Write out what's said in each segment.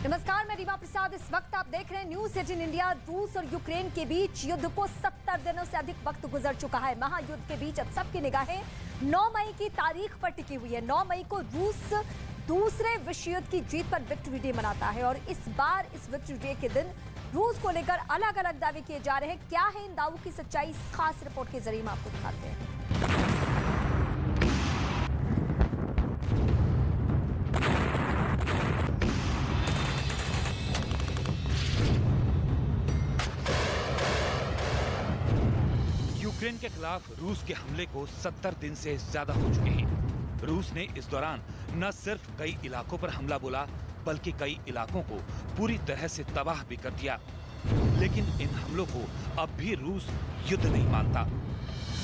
नमस्कार, मैं रीमा प्रसाद। इस वक्त आप देख रहे हैं न्यूज 18 इंडिया। रूस और यूक्रेन के बीच युद्ध को 70 दिनों से अधिक वक्त गुजर चुका है। महायुद्ध के बीच अब सबकी निगाहें 9 मई की तारीख पर टिकी हुई है। 9 मई को रूस दूसरे विश्व युद्ध की जीत पर विक्ट्री डे मनाता है और इस बार इस विक्ट्री डे के दिन रूस को लेकर अलग अलग दावे किए जा रहे हैं। क्या है इन दावों की सच्चाई, इस खास रिपोर्ट के जरिए हम आपको दिखाते हैं। यूक्रेन के खिलाफ रूस के हमले को 70 दिन से ज्यादा हो चुके हैं। रूस ने इस दौरान न सिर्फ कई इलाकों पर हमला बोला, बल्कि कई इलाकों को पूरी तरह से तबाह भी कर दिया। लेकिन इन हमलों को अब भी रूस युद्ध नहीं मानता।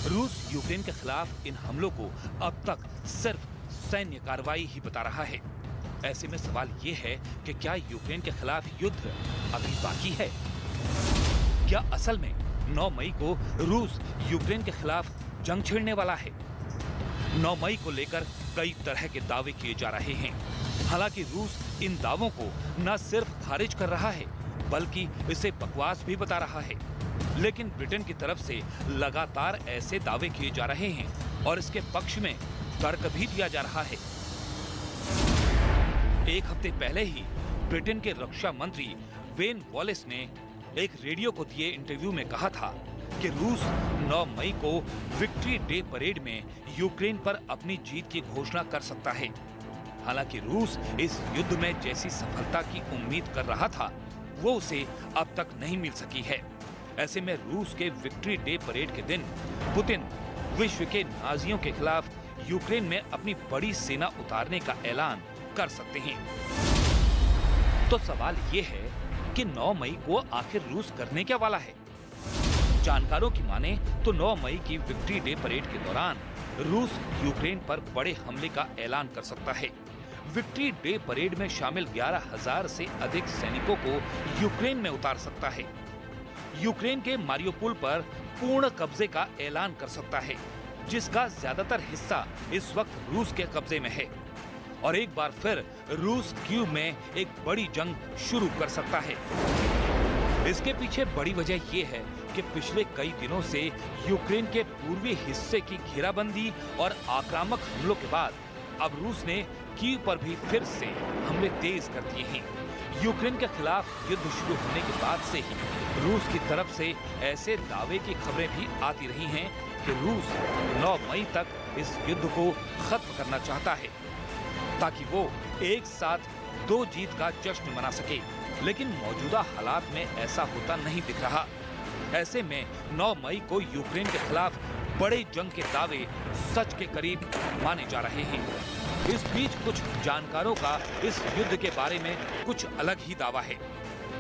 रूस यूक्रेन के खिलाफ इन हमलों को अब तक सिर्फ सैन्य कार्रवाई ही बता रहा है। ऐसे में सवाल ये है कि क्या यूक्रेन के खिलाफ युद्ध अभी बाकी है? क्या असल में 9 मई को रूस यूक्रेन के खिलाफ जंग छेड़ने वाला है? 9 मई को लेकर कई तरह के दावे किए जा रहे हैं। हालांकि रूस इन दावों को न सिर्फ खारिज कर रहा है, बल्कि इसे बकवास भी बता रहा है। लेकिन ब्रिटेन की तरफ से लगातार ऐसे दावे किए जा रहे हैं और इसके पक्ष में तर्क भी दिया जा रहा है। एक हफ्ते पहले ही ब्रिटेन के रक्षा मंत्री वेन वॉलेस ने एक रेडियो को दिए इंटरव्यू में कहा था कि रूस 9 मई को विक्ट्री डे परेड में यूक्रेन पर अपनी जीत की घोषणा कर सकता है। हालांकि रूस इस युद्ध में जैसी सफलता की उम्मीद कर रहा था, वो उसे अब तक नहीं मिल सकी है। ऐसे में रूस के विक्ट्री डे परेड के दिन पुतिन विश्व के नाजियों के खिलाफ यूक्रेन में अपनी बड़ी सेना उतारने का ऐलान कर सकते हैं। तो सवाल ये है कि 9 मई को आखिर रूस करने क्या वाला है? जानकारों की माने तो 9 मई की विक्ट्री डे परेड के दौरान रूस यूक्रेन पर बड़े हमले का ऐलान कर सकता है। विक्ट्री डे परेड में शामिल 11,000 से अधिक सैनिकों को यूक्रेन में उतार सकता है। यूक्रेन के मारियोपोल पर पूर्ण कब्जे का ऐलान कर सकता है, जिसका ज्यादातर हिस्सा इस वक्त रूस के कब्जे में है। और एक बार फिर रूस कीव में एक बड़ी जंग शुरू कर सकता है। इसके पीछे बड़ी वजह ये है कि पिछले कई दिनों से यूक्रेन के पूर्वी हिस्से की घेराबंदी और आक्रामक हमलों के बाद अब रूस ने कीव पर भी फिर से हमले तेज कर दिए हैं। यूक्रेन के खिलाफ युद्ध शुरू होने के बाद से ही रूस की तरफ से ऐसे दावे की खबरें भी आती रही हैं कि रूस 9 मई तक इस युद्ध को खत्म करना चाहता है, ताकि वो एक साथ 2 जीत का जश्न मना सके। लेकिन मौजूदा हालात में ऐसा होता नहीं दिख रहा। ऐसे में 9 मई को यूक्रेन के खिलाफ बड़े जंग के दावे सच के करीब माने जा रहे हैं। इस बीच कुछ जानकारों का इस युद्ध के बारे में कुछ अलग ही दावा है,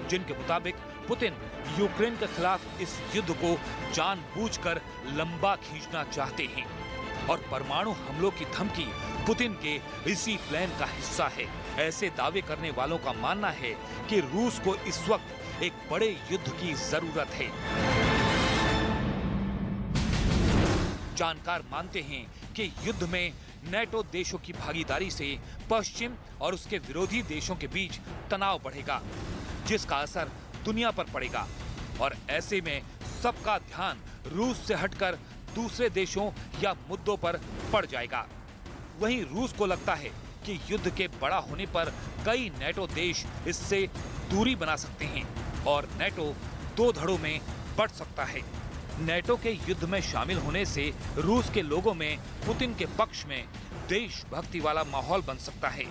जिनके मुताबिक पुतिन यूक्रेन के खिलाफ इस युद्ध को जानबूझकर लंबा खींचना चाहते हैं और परमाणु हमलों की धमकी पुतिन के इसी प्लान का हिस्सा है। ऐसे दावे करने वालों का मानना है कि रूस को इस वक्त एक बड़े युद्ध की जरूरत है। जानकार मानते हैं कि युद्ध में नेटो देशों की भागीदारी से पश्चिम और उसके विरोधी देशों के बीच तनाव बढ़ेगा, जिसका असर दुनिया पर पड़ेगा और ऐसे में सबका ध्यान रूस से हटकर दूसरे देशों या मुद्दों पर पड़ जाएगा। वहीं रूस को लगता है कि युद्ध के बड़ा होने पर कई नेटो देश इससे दूरी बना सकते हैं और नेटो 2 धड़ों में बढ़ सकता है। नेटो के युद्ध में शामिल होने से रूस के लोगों में पुतिन के पक्ष में देशभक्ति वाला माहौल बन सकता है।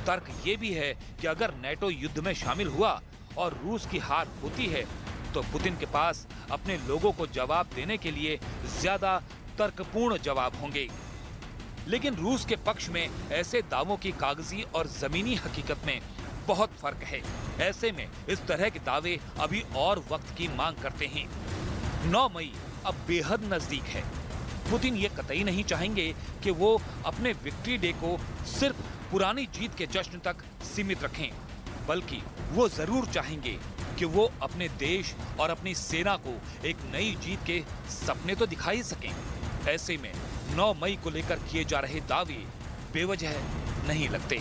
तर्क ये भी है कि अगर नेटो युद्ध में शामिल हुआ और रूस की हार होती है, तो पुतिन के पास अपने लोगों को जवाब देने के लिए ज्यादा तर्कपूर्ण जवाब होंगे। लेकिन रूस के पक्ष में ऐसे दावों की कागजी और जमीनी हकीकत में बहुत फर्क है। ऐसे में इस तरह के दावे अभी और वक्त की मांग करते हैं। 9 मई अब बेहद नजदीक है। पुतिन ये कतई नहीं चाहेंगे कि वो अपने विक्ट्री डे को सिर्फ पुरानी जीत के जश्न तक सीमित रखें, बल्कि वो जरूर चाहेंगे कि वो अपने देश और अपनी सेना को एक नई जीत के सपने तो दिखा ही सकें। ऐसे में 9 मई को लेकर किए जा रहे दावे बेवजह नहीं लगते।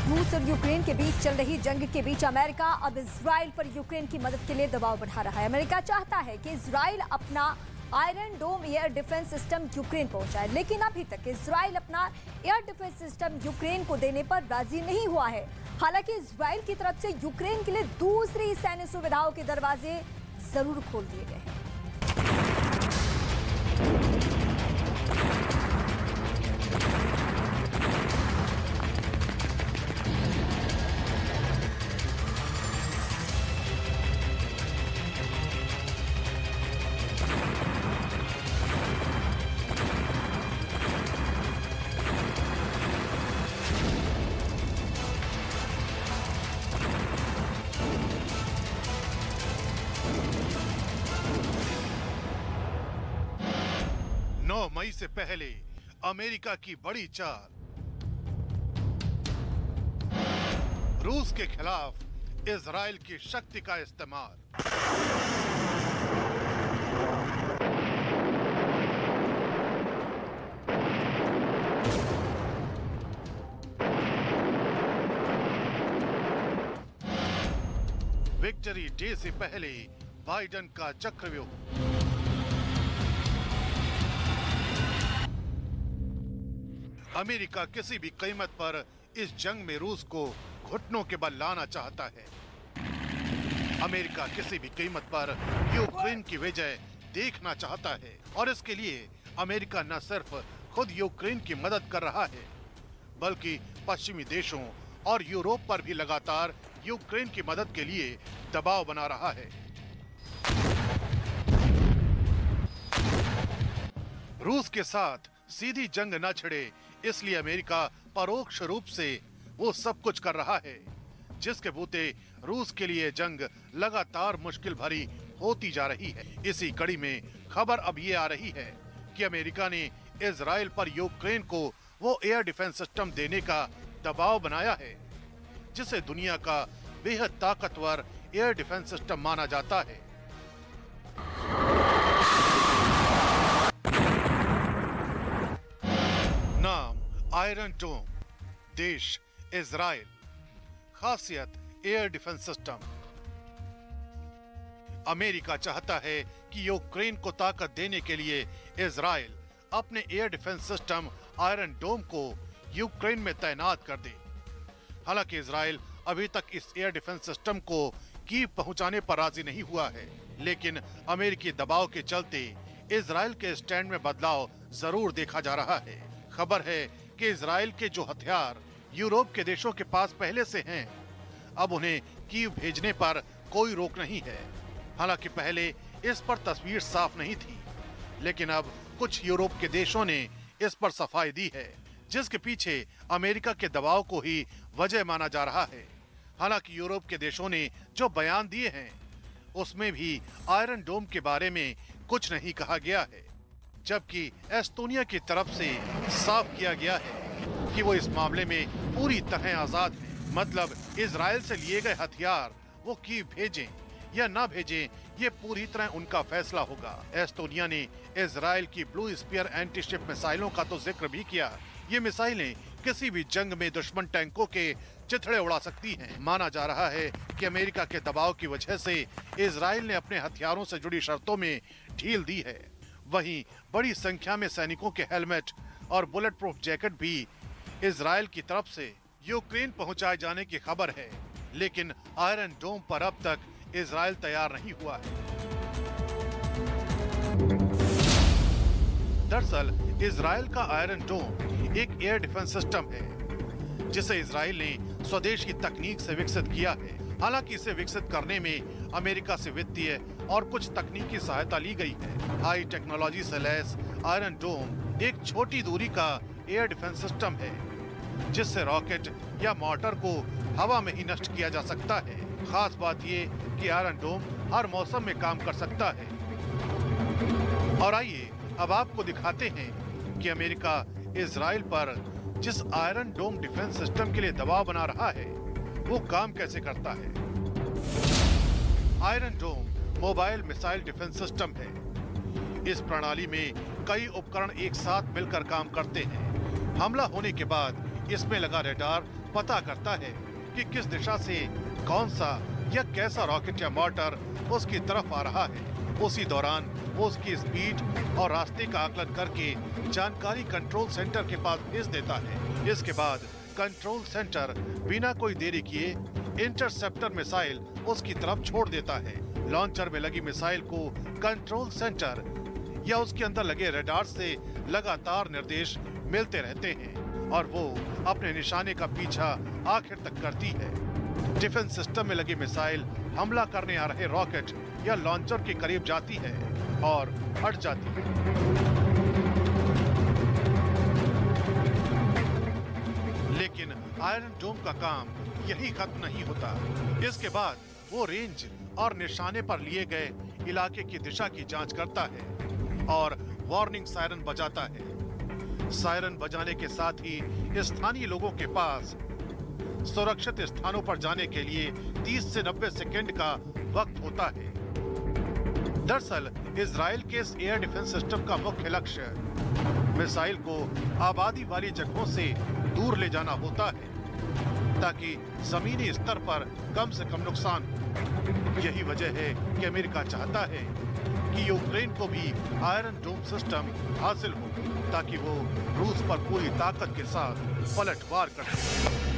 रूस और यूक्रेन के बीच चल रही जंग के बीच अमेरिका अब इजराइल पर यूक्रेन की मदद के लिए दबाव बढ़ा रहा है। अमेरिका चाहता है कि इजराइल अपना आयरन डोम एयर डिफेंस सिस्टम यूक्रेन पहुंचाए, लेकिन अभी तक इजराइल अपना एयर डिफेंस सिस्टम यूक्रेन को देने पर राजी नहीं हुआ है। हालांकि इजराइल की तरफ से यूक्रेन के लिए दूसरी सैन्य सुविधाओं के दरवाजे जरूर खोल दिए गए हैं। मई से पहले अमेरिका की बड़ी चाल, रूस के खिलाफ इजराइल की शक्ति का इस्तेमाल। विक्ट्री डे से पहले बाइडेन का चक्रव्यूह। अमेरिका किसी भी कीमत पर इस जंग में रूस को घुटनों के बल लाना चाहता है। अमेरिका किसी भी कीमत पर यूक्रेन की विजय देखना चाहता है और इसके लिए अमेरिका न सिर्फ खुद यूक्रेन की मदद कर रहा है, बल्कि पश्चिमी देशों और यूरोप पर भी लगातार यूक्रेन की मदद के लिए दबाव बना रहा है। रूस के साथ सीधी जंग न छिड़े, इसलिए अमेरिका परोक्ष रूप से वो सब कुछ कर रहा है, जिसके बूते रूस के लिए जंग लगातार मुश्किल भरी होती जा रही है। इसी कड़ी में खबर अब ये आ रही है कि अमेरिका ने इजराइल पर यूक्रेन को वो एयर डिफेंस सिस्टम देने का दबाव बनाया है, जिसे दुनिया का बेहद ताकतवर एयर डिफेंस सिस्टम माना जाता है। नाम आयरन डोम, देश इजराइल, खासियत एयर डिफेंस सिस्टम। अमेरिका चाहता है कि यूक्रेन को ताकत देने के लिए इजराइल अपने एयर डिफेंस सिस्टम आयरन डोम को यूक्रेन में तैनात कर दे। हालांकि इजराइल अभी तक इस एयर डिफेंस सिस्टम को कीव पहुंचाने पर राजी नहीं हुआ है, लेकिन अमेरिकी दबाव के चलते इजराइल के स्टैंड में बदलाव जरूर देखा जा रहा है। खबर है कि इजराइल के जो हथियार यूरोप के देशों के पास पहले से हैं, अब उन्हें कीव भेजने पर कोई रोक नहीं है। हालांकि पहले इस पर तस्वीर साफ नहीं थी, लेकिन अब कुछ यूरोप के देशों ने इस पर सफाई दी है, जिसके पीछे अमेरिका के दबाव को ही वजह माना जा रहा है। हालांकि यूरोप के देशों ने जो बयान दिए हैं, उसमें भी आयरन डोम के बारे में कुछ नहीं कहा गया है, जबकि एस्टोनिया की तरफ से साफ किया गया है कि वो इस मामले में पूरी तरह आजाद है। मतलब इजराइल से लिए गए हथियार वो कीव भेजें या ना भेजें, ये पूरी तरह उनका फैसला होगा। एस्टोनिया ने इजराइल की ब्लू स्पीयर एंटी शिप मिसाइलों का तो जिक्र भी किया। ये मिसाइलें किसी भी जंग में दुश्मन टैंकों के चिथड़े उड़ा सकती हैं। माना जा रहा है कि अमेरिका के दबाव की वजह से इजराइल ने अपने हथियारों से जुड़ी शर्तों में ढील दी है। वहीं बड़ी संख्या में सैनिकों के हेलमेट और बुलेट प्रूफ जैकेट भी इजराइल की तरफ से यूक्रेन पहुंचाए जाने की खबर है, लेकिन आयरन डोम पर अब तक इजराइल तैयार नहीं हुआ है। दरअसल इजराइल का आयरन डोम एक एयर डिफेंस सिस्टम है, जिसे इजराइल ने स्वदेशी तकनीक से विकसित किया है। हालांकि इसे विकसित करने में अमेरिका से वित्तीय और कुछ तकनीकी सहायता ली गई है। हाई टेक्नोलॉजी से लैस आयरन डोम एक छोटी दूरी का एयर डिफेंस सिस्टम है, जिससे रॉकेट या मोर्टार को हवा में ही नष्ट किया जा सकता है। खास बात ये कि आयरन डोम हर मौसम में काम कर सकता है। और आइए अब आपको दिखाते हैं कि अमेरिका इजराइल पर जिस आयरन डोम डिफेंस सिस्टम के लिए दबाव बना रहा है, वो काम कैसे करता है। आयरन डोम मोबाइल मिसाइल डिफेंस सिस्टम है। इस प्रणाली में कई उपकरण एक साथ मिलकर काम करते हैं। हमला होने के बाद इसमें लगा रडार पता करता है कि किस दिशा से कौन सा या कैसा रॉकेट या मोटर उसकी तरफ आ रहा है। उसी दौरान वो उसकी स्पीड और रास्ते का आकलन करके जानकारी कंट्रोल सेंटर के पास भेज देता है। इसके बाद कंट्रोल सेंटर बिना कोई देरी किए इंटरसेप्टर मिसाइल उसकी तरफ छोड़ देता है। लॉन्चर में लगी मिसाइल को कंट्रोल सेंटर या उसके अंदर लगे रडार से लगातार निर्देश मिलते रहते हैं और वो अपने निशाने का पीछा आखिर तक करती है। डिफेंस सिस्टम में लगी मिसाइल हमला करने आ रहे रॉकेट या लॉन्चर के करीब जाती है और हट जाती है। लेकिन आयरन डोम का काम यही खत्म नहीं होता। इसके बाद वो रेंज और निशाने पर लिए गए इलाके की दिशा की जांच करता है और वार्निंग सायरन बजाता है। सायरन बजाने के साथ ही स्थानीय लोगों के पास सुरक्षित स्थानों पर जाने के लिए 30 से 90 सेकंड का वक्त होता है। दरअसल इजराइल के इस एयर डिफेंस सिस्टम का मुख्य लक्ष्य मिसाइल को आबादी वाली जगहों से दूर ले जाना होता है ताकि जमीनी स्तर पर कम से कम नुकसान हो। यही वजह है कि अमेरिका चाहता है कि यूक्रेन को भी आयरन डोम सिस्टम हासिल हो ताकि वो रूस पर पूरी ताकत के साथ पलटवार कर सके।